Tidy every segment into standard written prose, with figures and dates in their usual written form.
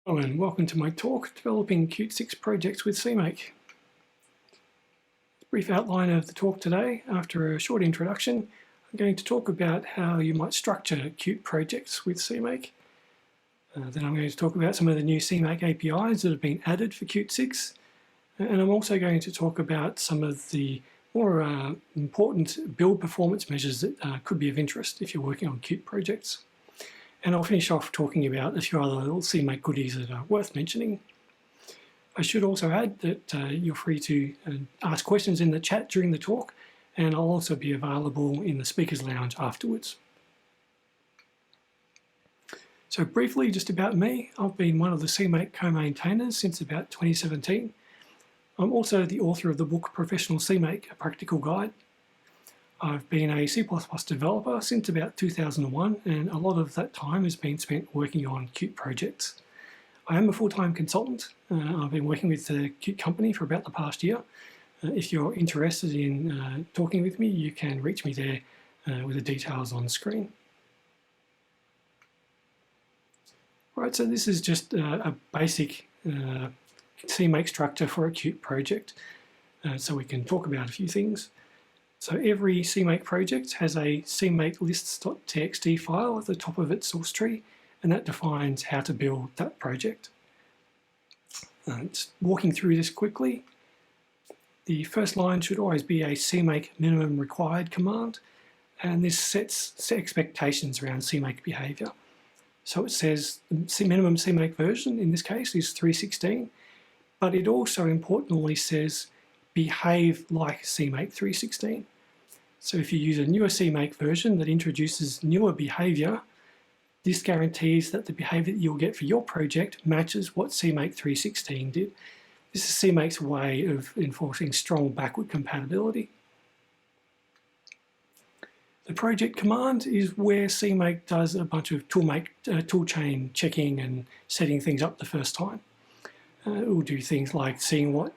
Hello and welcome to my talk, Developing Qt6 Projects with CMake. Brief outline of the talk today. After a short introduction, I'm going to talk about how you might structure Qt projects with CMake. Then I'm going to talk about some of the new CMake APIs that have been added for Qt6. And I'm also going to talk about some of the more important build performance measures that could be of interest if you're working on Qt projects. And I'll finish off talking about a few other little CMake goodies that are worth mentioning. I should also add that you're free to ask questions in the chat during the talk, and I'll also be available in the speakers lounge afterwards. So briefly, just about me, I've been one of the CMake co-maintainers since about 2017. I'm also the author of the book Professional CMake, A Practical Guide. I've been a C++ developer since about 2001, and a lot of that time has been spent working on Qt projects. I am a full-time consultant. I've been working with the Qt company for about the past year. If you're interested in talking with me, you can reach me there with the details on the screen. Right, so this is just a basic CMake structure for a Qt project, so we can talk about a few things. So every CMake project has a CMake lists.txt file at the top of its source tree, and that defines how to build that project. Just walking through this quickly, the first line should always be a CMake minimum required command, and this sets expectations around CMake behavior. So it says the minimum CMake version, in this case, is 3.16, but it also importantly says behave like CMake 3.16. So if you use a newer CMake version that introduces newer behavior, this guarantees that the behavior that you'll get for your project matches what CMake 3.16 did. This is CMake's way of enforcing strong backward compatibility. The project command is where CMake does a bunch of toolchain checking and setting things up the first time. It will do things like seeing what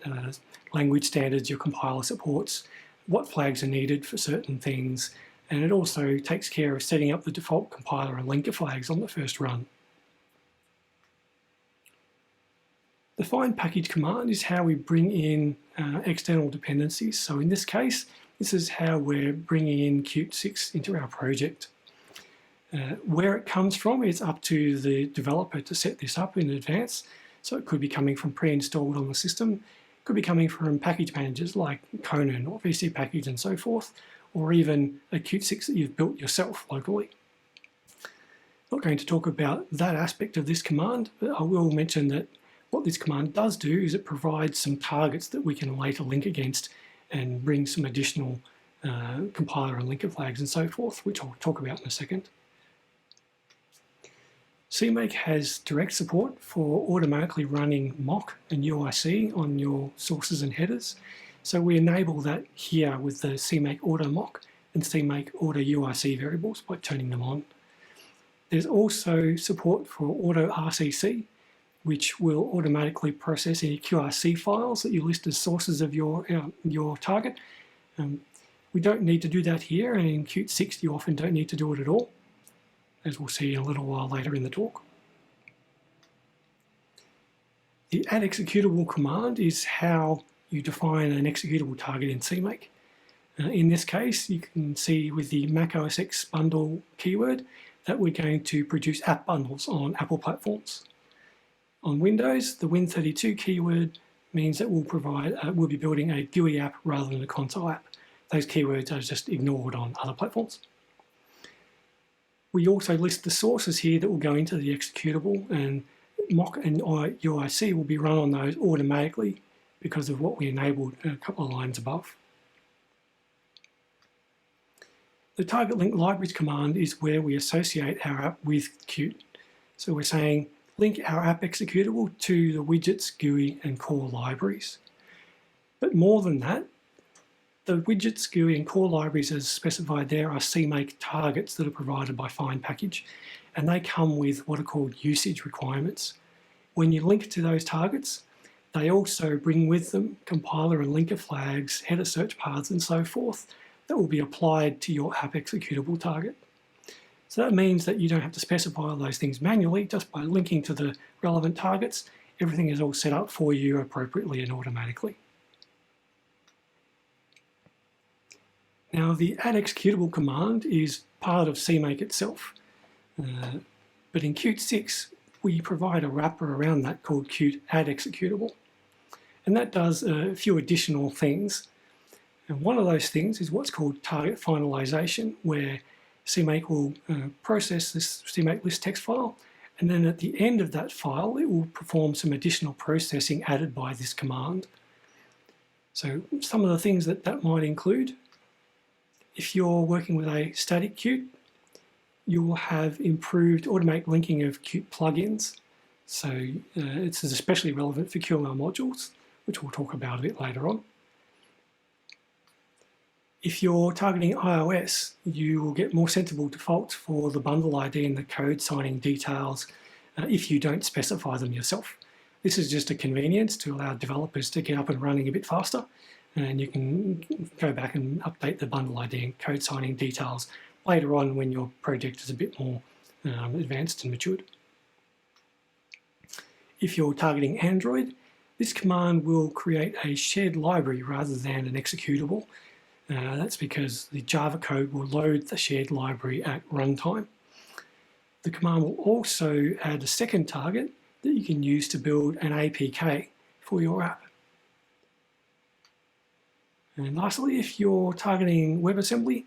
language standards your compiler supports, what flags are needed for certain things, and it also takes care of setting up the default compiler and linker flags on the first run. The find package command is how we bring in external dependencies. So in this case, this is how we're bringing in Qt6 into our project. Where it comes from is up to the developer to set this up in advance. So it could be coming from pre-installed on the system, it could be coming from package managers like Conan or VC Package and so forth, or even a Qt6 that you've built yourself locally. Not going to talk about that aspect of this command, but I will mention that what this command does do is it provides some targets that we can later link against and bring some additional compiler and linker flags and so forth, which I'll talk about in a second. CMake has direct support for automatically running mock and UIC on your sources and headers. So we enable that here with the CMake auto mock and CMake auto UIC variables by turning them on. There's also support for auto RCC, which will automatically process any QRC files that you list as sources of your target. We don't need to do that here, and in Qt6 you often don't need to do it at all, as we'll see a little while later in the talk. The add executable command is how you define an executable target in CMake. In this case, you can see with the Mac OS X bundle keyword that we're going to produce app bundles on Apple platforms. On Windows, the Win32 keyword means that we'll be building a GUI app rather than a console app. Those keywords are just ignored on other platforms. We also list the sources here that will go into the executable, and mock and UIC will be run on those automatically because of what we enabled a couple of lines above. The target link libraries command is where we associate our app with Qt. So we're saying link our app executable to the widgets, GUI, and core libraries. But more than that, the widgets, GUI, and core libraries as specified there are CMake targets that are provided by find package, and they come with what are called usage requirements. When you link to those targets, they also bring with them compiler and linker flags, header search paths, and so forth that will be applied to your app executable target. So that means that you don't have to specify all those things manually. Just by linking to the relevant targets, everything is all set up for you appropriately and automatically. Now the add executable command is part of CMake itself, but in Qt6 we provide a wrapper around that called Qt add executable, and that does a few additional things. And one of those things is what's called target finalization, where CMake will process this CMake list text file, and then at the end of that file it will perform some additional processing added by this command. So some of the things that might include: if you're working with a static Qt, you will have improved automatic linking of Qt plugins. So this is especially relevant for QML modules, which we'll talk about a bit later on. If you're targeting iOS, you will get more sensible defaults for the bundle ID and the code signing details if you don't specify them yourself. This is just a convenience to allow developers to get up and running a bit faster, and you can go back and update the bundle ID and code signing details later on when your project is a bit more advanced and matured. If you're targeting Android, this command will create a shared library rather than an executable. That's because the Java code will load the shared library at runtime. The command will also add a second target that you can use to build an APK for your app. And lastly, if you're targeting WebAssembly,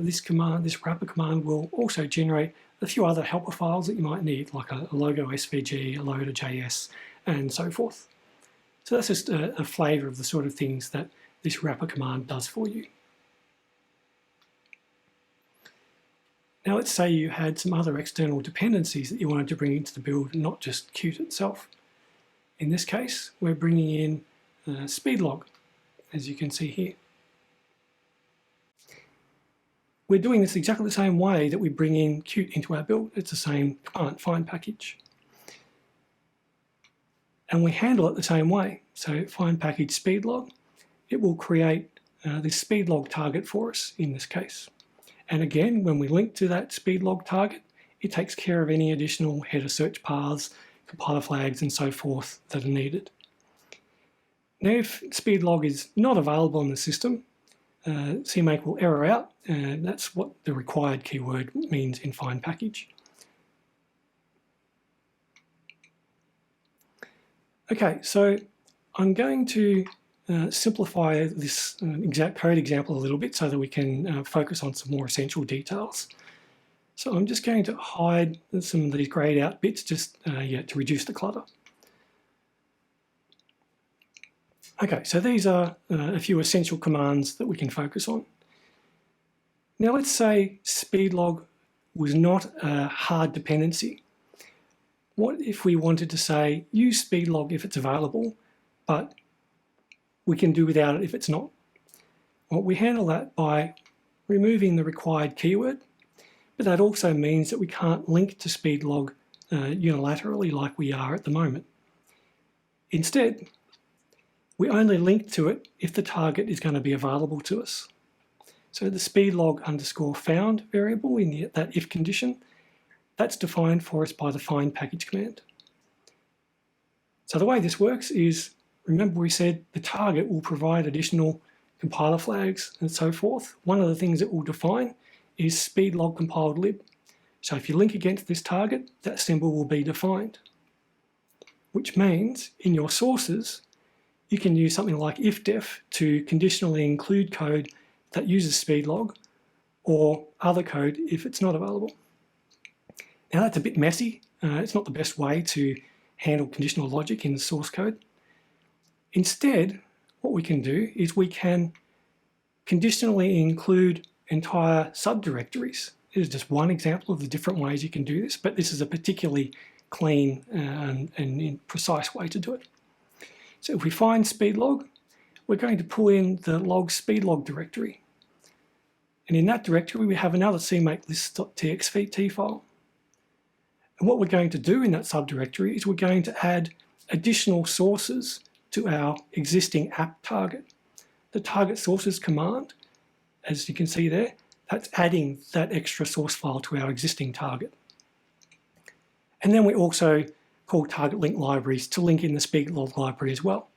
this wrapper command will also generate a few other helper files that you might need, like a logo SVG, a loader.js, and so forth. So that's just a flavour of the sort of things that this wrapper command does for you. Now let's say you had some other external dependencies that you wanted to bring into the build, not just Qt itself. In this case, we're bringing in speedlog, as you can see here. We're doing this exactly the same way that we bring in Qt into our build. It's the same command, find package. And we handle it the same way. So find package speedlog, it will create this speedlog target for us in this case. And again, when we link to that speedlog target, it takes care of any additional header search paths, compiler flags, and so forth that are needed. Now, if speedlog is not available in the system, CMake will error out, and that's what the required keyword means in find package. Okay, so I'm going to simplify this exact code example a little bit so that we can focus on some more essential details. So I'm just going to hide some of these grayed out bits just to reduce the clutter. Okay, so these are a few essential commands that we can focus on. Now let's say speedlog was not a hard dependency. What if we wanted to say use speedlog if it's available, but we can do without it if it's not? Well, we handle that by removing the required keyword, but that also means that we can't link to speedlog unilaterally like we are at the moment. Instead, we only link to it if the target is going to be available to us. So the speedlog _found variable in that if condition, that's defined for us by the find package command. So the way this works is, remember we said the target will provide additional compiler flags and so forth. One of the things it will define is speedlog compiled lib. So if you link against this target, that symbol will be defined, which means in your sources, you can use something like ifdef to conditionally include code that uses speedlog or other code if it's not available. Now that's a bit messy. It's not the best way to handle conditional logic in the source code. Instead, what we can do is we can conditionally include entire subdirectories. This is just one example of the different ways you can do this, but this is a particularly clean and precise way to do it. So if we find speedlog, we're going to pull in the log speedlog directory. And in that directory, we have another CMake list.txt file. And what we're going to do in that subdirectory is we're going to add additional sources to our existing app target. The target sources command, as you can see there, That's adding that extra source file to our existing target. And then we also call target link libraries to link in the speedlog library as well.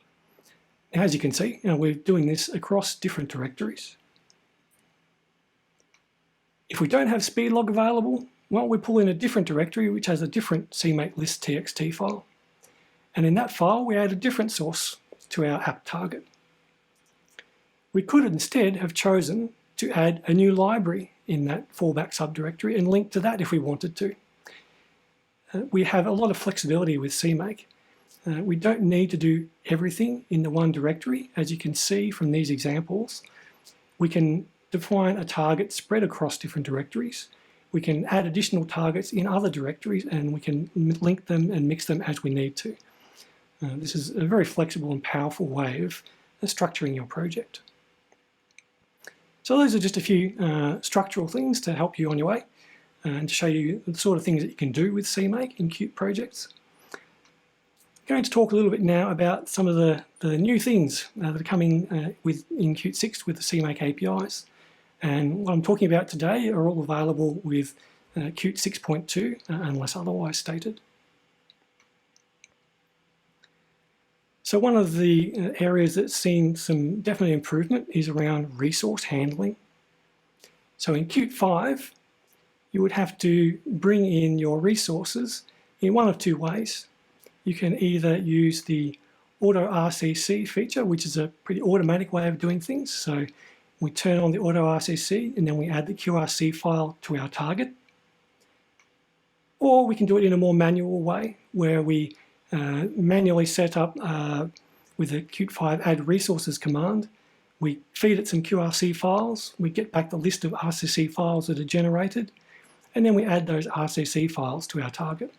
Now, as you can see, we're doing this across different directories. If we don't have speedlog available, well, we pull in a different directory which has a different CMake list txt file. And in that file, we add a different source to our app target. We could instead have chosen to add a new library in that fallback subdirectory and link to that if we wanted to. We have a lot of flexibility with CMake. We don't need to do everything in the one directory. As you can see from these examples, we can define a target spread across different directories. We can add additional targets in other directories, and we can link them and mix them as we need to. This is a very flexible and powerful way of structuring your project. So those are just a few structural things to help you on your way and to show you the sort of things that you can do with CMake in Qt projects. I'm going to talk a little bit now about some of the new things that are coming in Qt6 with the CMake APIs. And what I'm talking about today are all available with Qt6.2 unless otherwise stated. So one of the areas that's seen some definite improvement is around resource handling. So in Qt5, you would have to bring in your resources in one of two ways. You can either use the auto RCC feature, which is a pretty automatic way of doing things. So we turn on the auto RCC and then we add the QRC file to our target. Or we can do it in a more manual way where we manually set up with the Qt5 add resources command. We feed it some QRC files, we get back the list of RCC files that are generated, and then we add those RCC files to our target.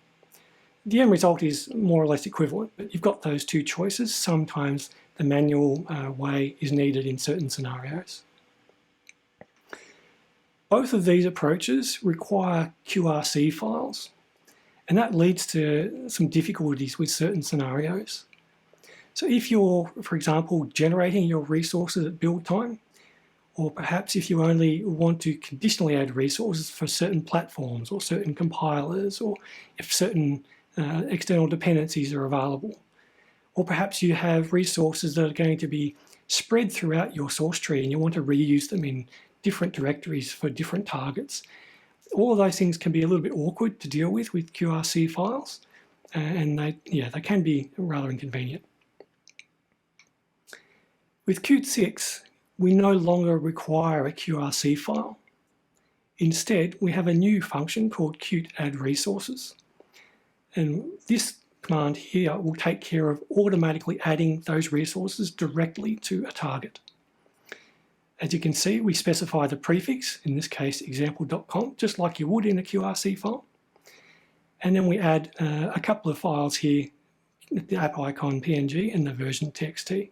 The end result is more or less equivalent, but you've got those two choices. Sometimes the manual way is needed in certain scenarios. Both of these approaches require QRC files, and that leads to some difficulties with certain scenarios. So if you're, for example, generating your resources at build time, or perhaps if you only want to conditionally add resources for certain platforms or certain compilers, or if certain external dependencies are available, or perhaps you have resources that are going to be spread throughout your source tree and you want to reuse them in different directories for different targets. All of those things can be a little bit awkward to deal with QRC files, and they can be rather inconvenient. With Qt6, we no longer require a QRC file. Instead, we have a new function called Qt add resources. And this command here will take care of automatically adding those resources directly to a target. As you can see, we specify the prefix, in this case example.com, just like you would in a QRC file. And then we add a couple of files here, the app icon PNG and the version txt.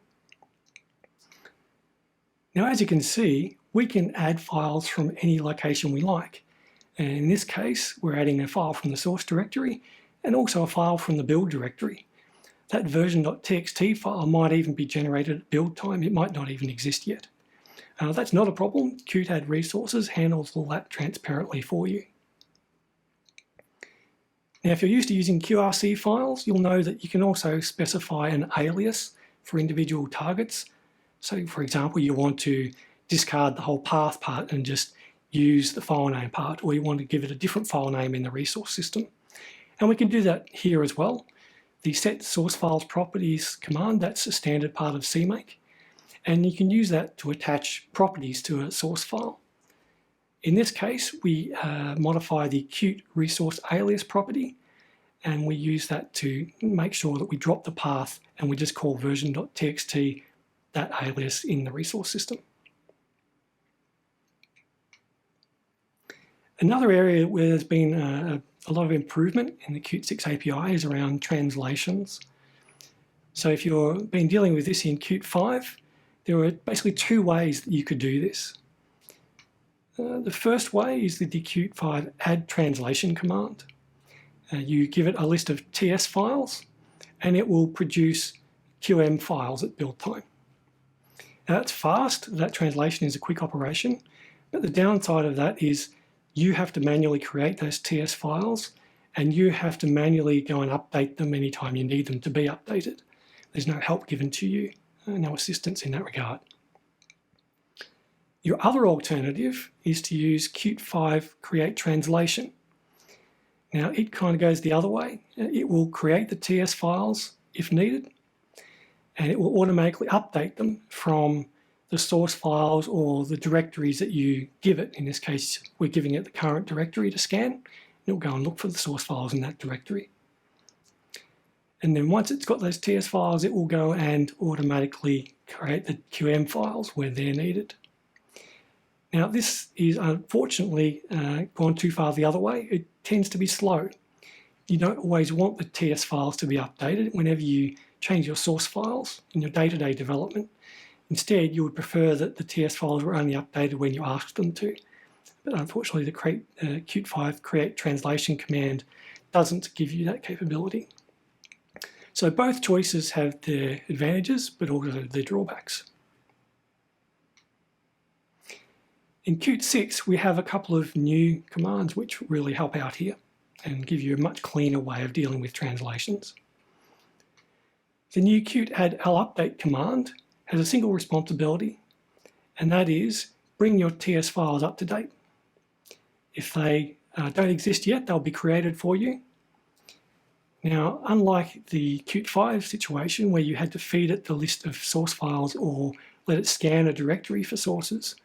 Now, as you can see, we can add files from any location we like. And in this case, we're adding a file from the source directory and also a file from the build directory. That version.txt file might even be generated at build time. It might not even exist yet. That's not a problem. Qt add resources handles all that transparently for you. Now, if you're used to using QRC files, you'll know that you can also specify an alias for individual targets. So, for example, you want to discard the whole path part and just use the file name part, or you want to give it a different file name in the resource system. And we can do that here as well. The set source files properties command, that's a standard part of CMake. And you can use that to attach properties to a source file. In this case, we modify the Qt resource alias property, and we use that to make sure that we drop the path and we just call version.txt that alias in the resource system. Another area where there's been a lot of improvement in the Qt6 API is around translations. So if you've been dealing with this in Qt5, there are basically two ways that you could do this. The first way is with the Qt5 add translation command. You give it a list of TS files and it will produce QM files at build time. Now that's fast, that translation is a quick operation, But the downside of that is you have to manually create those TS files, and you have to manually go and update them anytime you need them to be updated. There's no help given to you, no assistance in that regard. Your other alternative is to use Qt6 create translation. Now it kind of goes the other way. It will create the TS files if needed, and it will automatically update them from the source files or the directories that you give it. In this case, we're giving it the current directory to scan. It'll go and look for the source files in that directory. And then once it's got those TS files, it will go and automatically create the QM files where they're needed. Now, this is unfortunately gone too far the other way. It tends to be slow. You don't always want the TS files to be updated whenever you change your source files in your day-to-day development. Instead, you would prefer that the TS files were only updated when you asked them to. But unfortunately, the Qt6 create translation command doesn't give you that capability. So both choices have their advantages, but also their drawbacks. In Qt6, we have a couple of new commands which really help out here and give you a much cleaner way of dealing with translations. The new Qt add update command has a single responsibility, and that is bring your TS files up to date. If they don't exist yet, they'll be created for you. Now, unlike the Qt6 situation where you had to feed it the list of source files or let it scan a directory for sources,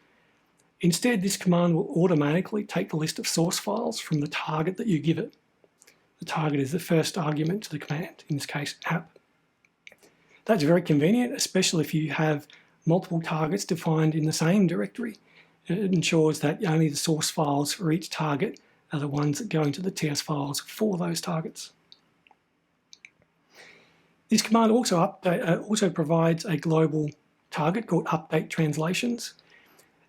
instead this command will automatically take the list of source files from the target that you give it. The target is the first argument to the command, in this case app. That's very convenient, especially if you have multiple targets defined in the same directory. It ensures that only the source files for each target are the ones that go into the TS files for those targets. This command also provides a global target called update translations,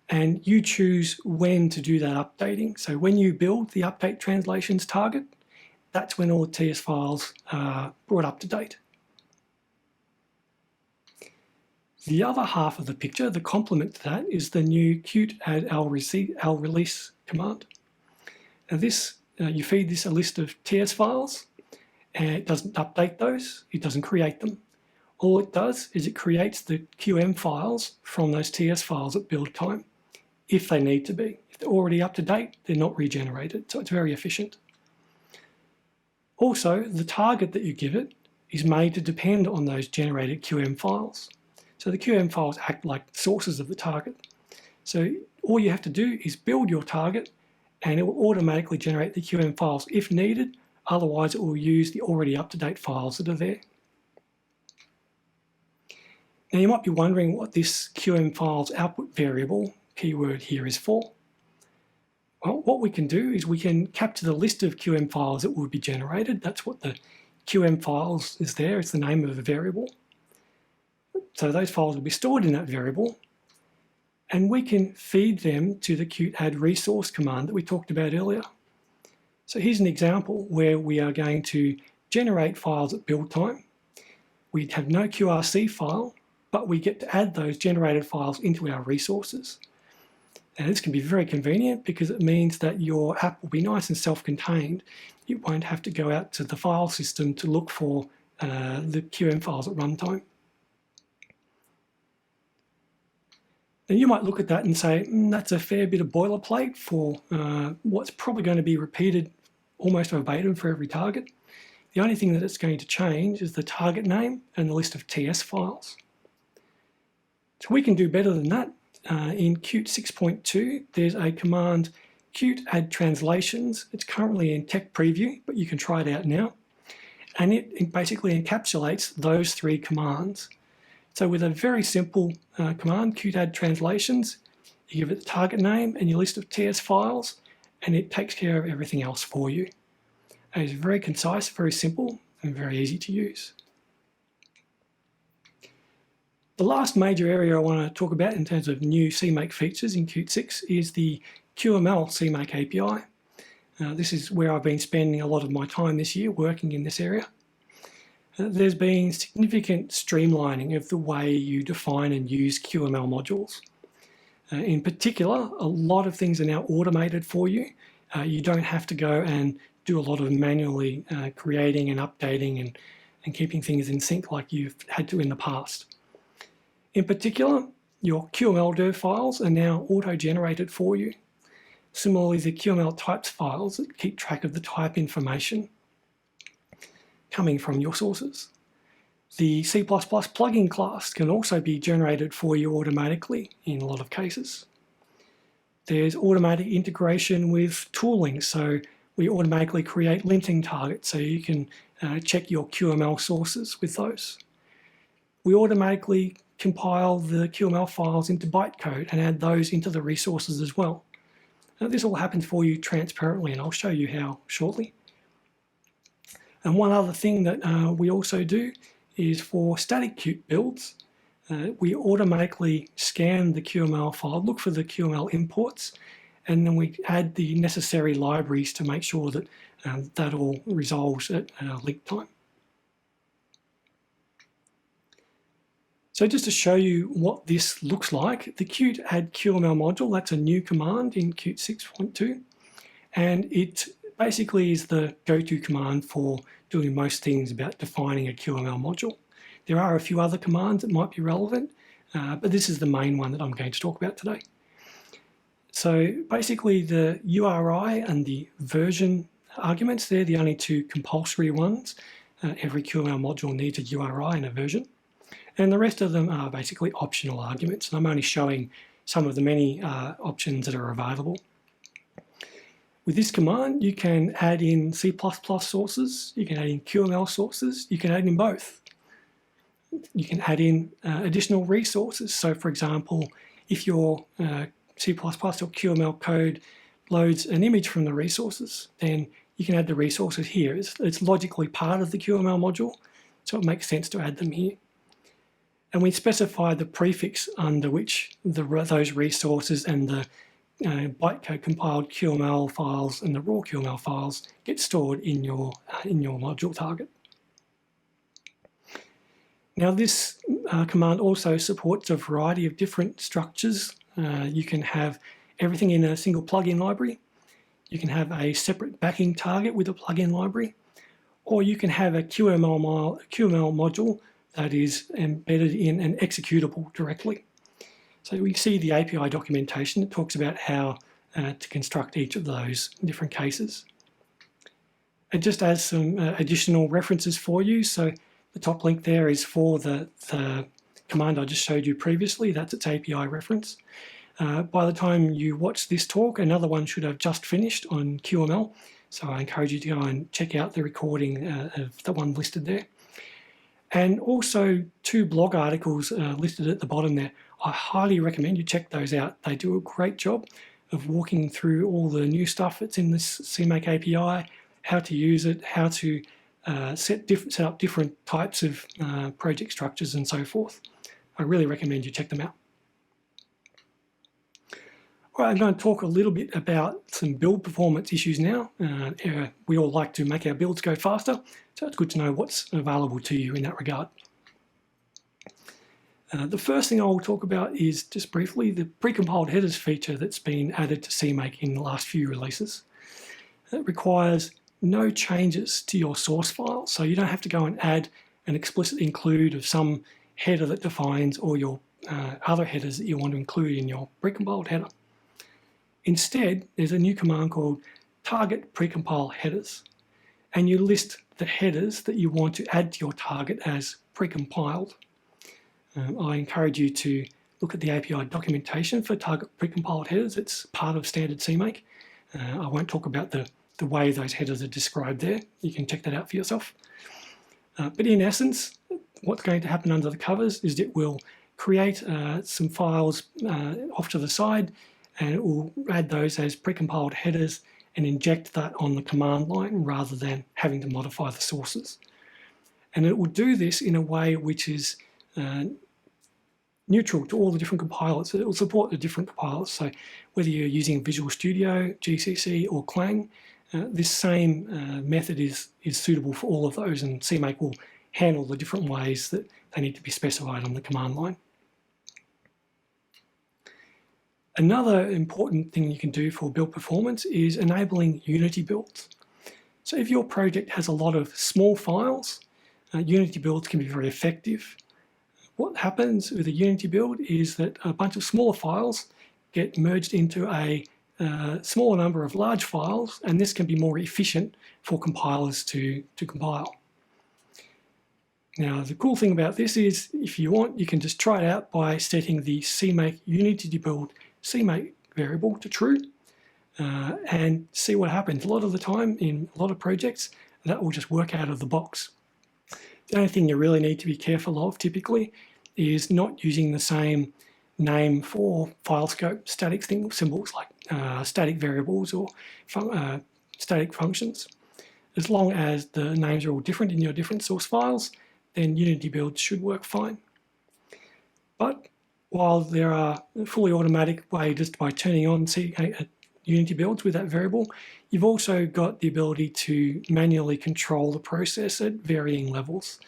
and you choose when to do that updating. So when you build the update translations target, that's when all the TS files are brought up to date. The other half of the picture, the complement to that, is the new Qt add release command. Now this, you feed this a list of TS files, and it doesn't update those, it doesn't create them. All it does is it creates the QM files from those TS files at build time, if they need to be. If they're already up to date, they're not regenerated, so it's very efficient. Also, the target that you give it is made to depend on those generated QM files. So the QM files act like sources of the target. So all you have to do is build your target, and it will automatically generate the QM files if needed. Otherwise, it will use the already up-to-date files that are there. Now you might be wondering what this QM files output variable keyword here is for. Well, what we can do is we can capture the list of QM files that will be generated. That's what the QM files is there. It's the name of a variable. So those files will be stored in that variable, and we can feed them to the Qt add resource command that we talked about earlier. So here's an example where we are going to generate files at build time. We have no QRC file, but we get to add those generated files into our resources. And this can be very convenient because it means that your app will be nice and self-contained. You won't have to go out to the file system to look for the QM files at runtime. And you might look at that and say, that's a fair bit of boilerplate for what's probably going to be repeated almost verbatim for every target. The only thing that it's going to change is the target name and the list of TS files. So we can do better than that. In Qt 6.2, there's a command, Qt add translations. It's currently in tech preview, but you can try it out now. And it basically encapsulates those three commands. So with a very simple command, Qt add translations, you give it the target name and your list of TS files, and it takes care of everything else for you. And it's very concise, very simple, and very easy to use. The last major area I want to talk about in terms of new CMake features in Qt6 is the QML CMake API. This is where I've been spending a lot of my time this year working in this area. There's been significant streamlining of the way you define and use QML modules. In particular, a lot of things are now automated for you. You don't have to go and do a lot of manually creating and updating and keeping things in sync like you've had to in the past. In particular, your QML dir files are now auto-generated for you. Similarly, the QML types files that keep track of the type information coming from your sources. The C++ plugin class can also be generated for you automatically in a lot of cases. There's automatic integration with tooling, so we automatically create linting targets so you can check your QML sources with those. We automatically compile the QML files into bytecode and add those into the resources as well. Now, this all happens for you transparently, and I'll show you how shortly. And one other thing that we also do is for static Qt builds, we automatically scan the QML file, look for the QML imports, and then we add the necessary libraries to make sure that that all resolves at leak time. So just to show you what this looks like, the Qt add QML module, that's a new command in Qt 6.2, and it basically is the go-to command for doing most things about defining a QML module. There are a few other commands that might be relevant, but this is the main one that I'm going to talk about today. So basically the URI and the version arguments, they're the only two compulsory ones. Every QML module needs a URI and a version. And the rest of them are basically optional arguments. And I'm only showing some of the many options that are available. With this command, you can add in C++ sources, you can add in QML sources, you can add in both. You can add in additional resources. So for example, if your C++ or QML code loads an image from the resources, then you can add the resources here. It's logically part of the QML module, so it makes sense to add them here. And we specify the prefix under which those resources and the bytecode compiled QML files and the raw QML files get stored in your module target. Now this command also supports a variety of different structures. You can have everything in a single plugin library. You can have a separate backing target with a plugin library, or you can have a QML module that is embedded in an executable directly. So we see the API documentation that talks about how to construct each of those different cases. It just adds some additional references for you. So the top link there is for the command I just showed you previously. That's its API reference. By the time you watch this talk, another one should have just finished on QML. So I encourage you to go and check out the recording of the one listed there. And also 2 blog articles listed at the bottom there. I highly recommend you check those out. They do a great job of walking through all the new stuff that's in this CMake API, how to use it, how to set up different types of project structures and so forth. I really recommend you check them out. All right, I'm going to talk a little bit about some build performance issues now. We all like to make our builds go faster, so it's good to know what's available to you in that regard. The first thing I will talk about is just briefly the precompiled headers feature that's been added to CMake in the last few releases. It requires no changes to your source file, so you don't have to go and add an explicit include of some header that defines all your other headers that you want to include in your precompiled header. Instead, there's a new command called target precompile headers, and you list the headers that you want to add to your target as precompiled. I encourage you to look at the API documentation for target precompiled headers. It's part of standard CMake. I won't talk about the way those headers are described there. You can check that out for yourself. But in essence, what's going to happen under the covers is it will create some files off to the side, and it will add those as precompiled headers and inject that on the command line rather than having to modify the sources. And it will do this in a way which is neutral to all the different compilers. It will support the different compilers. So whether you're using Visual Studio, GCC or Clang, this same method is suitable for all of those, and CMake will handle the different ways that they need to be specified on the command line. Another important thing you can do for build performance is enabling Unity builds. So if your project has a lot of small files, Unity builds can be very effective. What happens with a Unity build is that a bunch of smaller files get merged into a smaller number of large files, and this can be more efficient for compilers to compile. Now, the cool thing about this is, if you want, you can just try it out by setting the CMake Unity build CMake variable to true and see what happens. A lot of the time, in a lot of projects, that will just work out of the box. The only thing you really need to be careful of, typically, is not using the same name for file scope static symbols like static variables or static functions. As long as the names are all different in your different source files, then Unity builds should work fine. But while there are fully automatic ways just by turning on Unity builds with that variable, you've also got the ability to manually control the process at varying levels.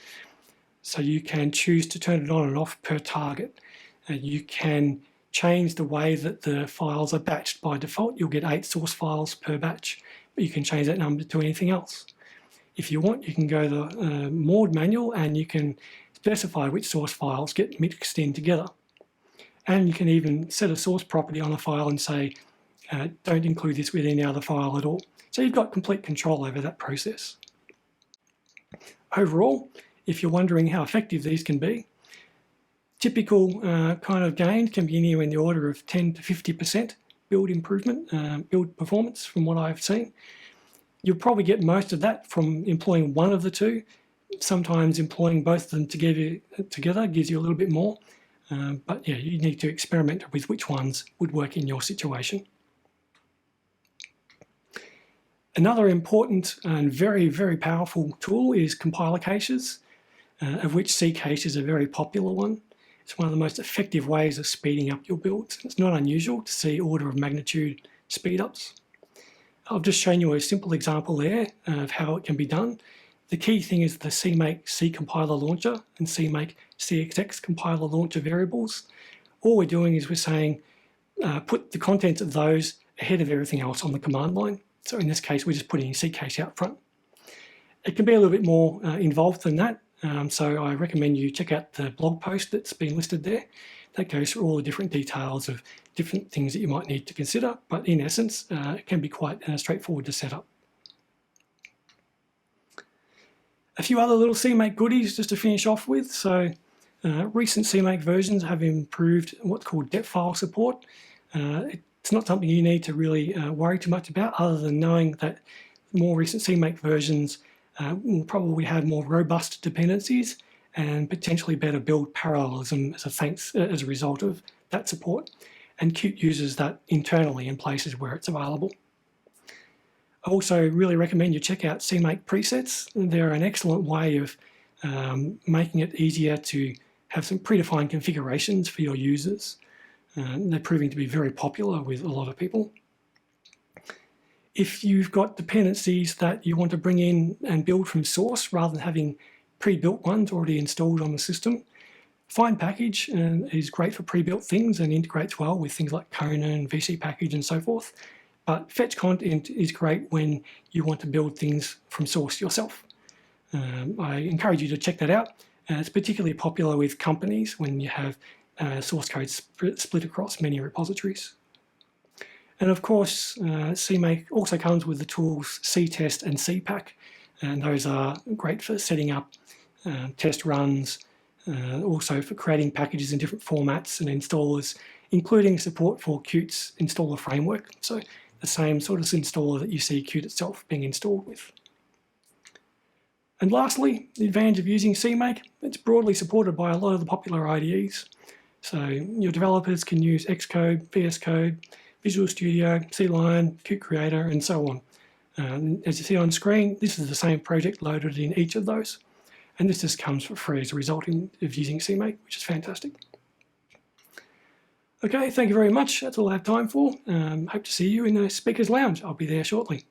So you can choose to turn it on and off per target. You can change the way that the files are batched. By default, you'll get 8 source files per batch, but you can change that number to anything else. If you want, you can go the more manual and you can specify which source files get mixed in together. And you can even set a source property on a file and say, don't include this with any other file at all. So you've got complete control over that process. Overall, if you're wondering how effective these can be, typical kind of gain can be anywhere in the order of 10 to 50% build improvement, build performance from what I've seen. You'll probably get most of that from employing one of the two. Sometimes employing both of them together gives you a little bit more. But yeah, you need to experiment with which ones would work in your situation. Another important and very, very powerful tool is compiler caches, of which C cache is a very popular one. It's one of the most effective ways of speeding up your builds. It's not unusual to see order of magnitude speed ups. I've just shown you a simple example there of how it can be done. The key thing is the CMake C compiler launcher and CMake CXX compiler launcher variables. All we're doing is we're saying put the contents of those ahead of everything else on the command line. So in this case, we're just putting C cache out front. It can be a little bit more involved than that. So I recommend you check out the blog post that's been listed there. That goes through all the different details of different things that you might need to consider. But in essence, it can be quite straightforward to set up. A few other little CMake goodies just to finish off with. So recent CMake versions have improved what's called dep file support. It's not something you need to really worry too much about, other than knowing that more recent CMake versions will probably have more robust dependencies and potentially better build parallelism as a result of that support. And Qt uses that internally in places where it's available. I also really recommend you check out CMake presets. They're an excellent way of making it easier to have some predefined configurations for your users. They're proving to be very popular with a lot of people. If you've got dependencies that you want to bring in and build from source rather than having pre-built ones already installed on the system, Find Package is great for pre-built things and integrates well with things like Conan, VC Package and so forth. But Fetch Content is great when you want to build things from source yourself. I encourage you to check that out. It's particularly popular with companies when you have source code split across many repositories. And of course, CMake also comes with the tools CTest and CPack, and those are great for setting up test runs, also for creating packages in different formats and installers, including support for Qt's installer framework. So the same sort of installer that you see Qt itself being installed with. And lastly, the advantage of using CMake, it's broadly supported by a lot of the popular IDEs. So your developers can use Xcode, VS Code, Visual Studio, CLion, Qt Creator, and so on. As you see on screen, this is the same project loaded in each of those. And this just comes for free as a result of using CMake, which is fantastic. Okay, thank you very much. That's all I have time for. Hope to see you in the Speakers Lounge. I'll be there shortly.